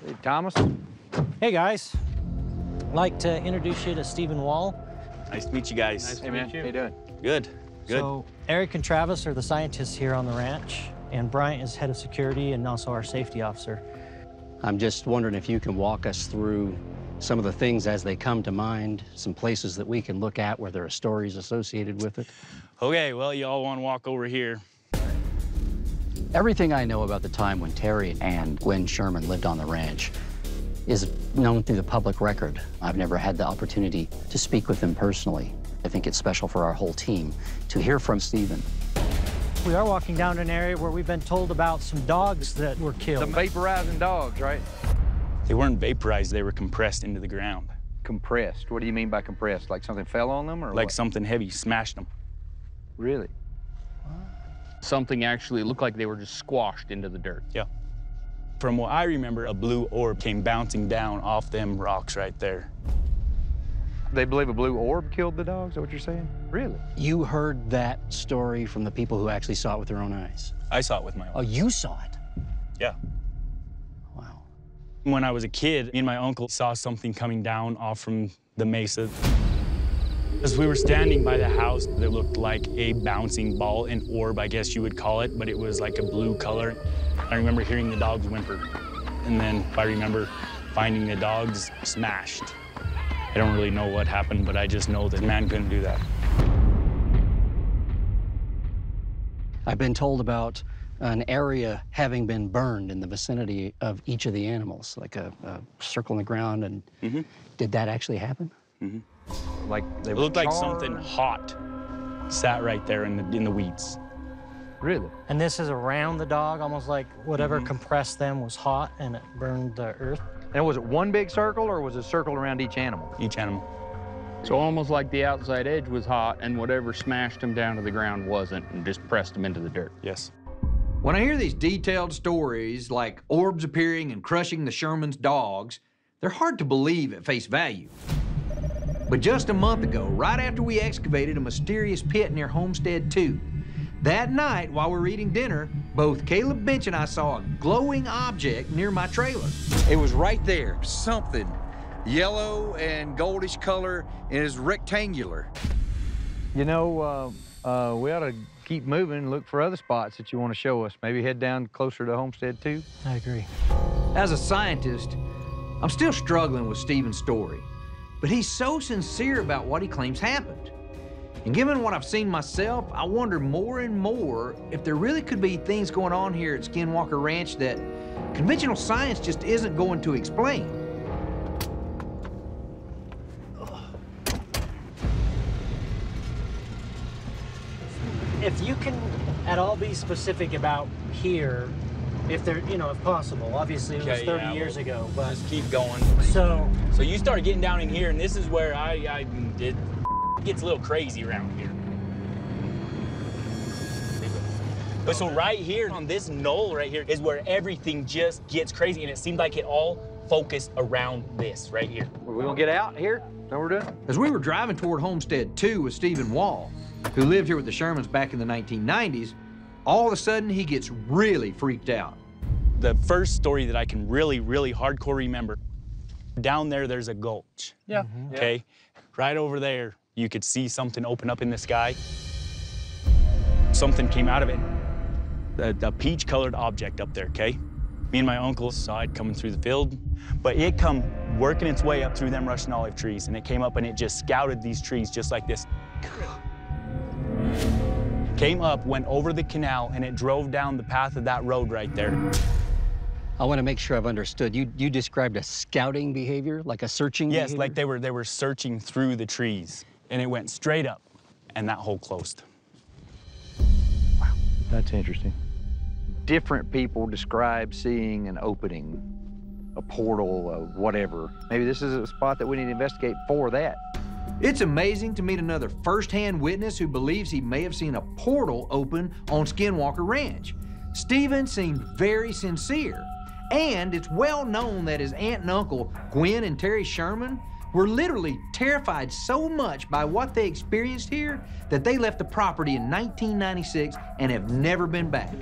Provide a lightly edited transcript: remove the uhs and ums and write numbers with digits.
Hey, Thomas. Hey, guys. I'd like to introduce you to Stephen Wall. Nice to meet you guys. Nice to meet you. How you doing? Good. Good. So, Eric and Travis are the scientists here on the ranch, and Bryant is head of security and also our safety officer. I'm just wondering if you can walk us through some of the things as they come to mind, some places that we can look at where there are stories associated with it. Okay, well, you all want to walk over here. Everything I know about the time when Terry and Gwen Sherman lived on the ranch is known through the public record. I've never had the opportunity to speak with them personally. I think it's special for our whole team to hear from Stephen. We are walking down an area where we've been told about some dogs that were killed. Some vaporizing dogs, right? They weren't vaporized, they were compressed into the ground. Compressed. What do you mean by compressed? Like something fell on them, or Like what? something heavy smashed them. Really? Something actually looked like they were just squashed into the dirt. Yeah. From what I remember, a blue orb came bouncing down off them rocks right there. They believe a blue orb killed the dogs? Is that what you're saying? Really? You heard that story from the people who actually saw it with their own eyes? I saw it with my own. Oh, you saw it? Yeah. Wow. When I was a kid, me and my uncle saw something coming down off from the mesa. As we were standing by the house, it looked like a bouncing ball, an orb, I guess you would call it, but it was like a blue color. I remember hearing the dogs whimper. And then I remember finding the dogs smashed. I don't really know what happened, but I just know that man couldn't do that. I've been told about an area having been burned in the vicinity of each of the animals, like a circle in the ground, and did that actually happen? Like they It were looked like charred? something hot sat right there in the weeds. Really? And this is around the dog, almost like whatever compressed them was hot and it burned the earth. And was it one big circle, or was it circled around each animal? Each animal. So almost like the outside edge was hot and whatever smashed them down to the ground wasn't and just pressed them into the dirt. Yes. When I hear these detailed stories like orbs appearing and crushing the Sherman's dogs, they're hard to believe at face value. But just a month ago, right after we excavated a mysterious pit near Homestead 2, that night while we were eating dinner, both Caleb Bench and I saw a glowing object near my trailer. It was right there, something yellow and goldish color, and it was rectangular. You know, we ought to keep moving and look for other spots that you want to show us. Maybe head down closer to Homestead 2. I agree. As a scientist, I'm still struggling with Stephen's story, but he's so sincere about what he claims happened. And given what I've seen myself, I wonder more and more if there really could be things going on here at Skinwalker Ranch that conventional science just isn't going to explain. If you can at all be specific about here, if there, if possible. Obviously, it was Okay, 30 yeah, years well, ago, but Just keep going. so So you started getting down in here, and this is where it gets a little crazy around here. But so right here on this knoll right here is where everything just gets crazy, and it seemed like it all focused around this right here. Are we gonna get out here? Is that what we're doing? As we were driving toward Homestead 2 with Stephen Wall, who lived here with the Shermans back in the 1990s, all of a sudden he gets really freaked out. The first story that I can really, really hardcore remember, down there, there's a gulch. Yeah. Okay? Right over there, you could see something open up in the sky. Something came out of it. A peach-colored object up there, okay? Me and my uncle saw it coming through the field, but it come working its way up through them Russian olive trees, and it came up and it just scouted these trees just like this. Came up, went over the canal, and it drove down the path of that road right there. I want to make sure I've understood. You described a scouting behavior, like a searching Yes, behavior? like they were searching through the trees, and it went straight up, and that hole closed. That's interesting. Different people describe seeing an opening, a portal, whatever. Maybe this is a spot that we need to investigate for that. It's amazing to meet another first-hand witness who believes he may have seen a portal open on Skinwalker Ranch. Stephen seemed very sincere, and it's well known that his aunt and uncle, Gwen and Terry Sherman, were literally terrified so much by what they experienced here that they left the property in 1996 and have never been back.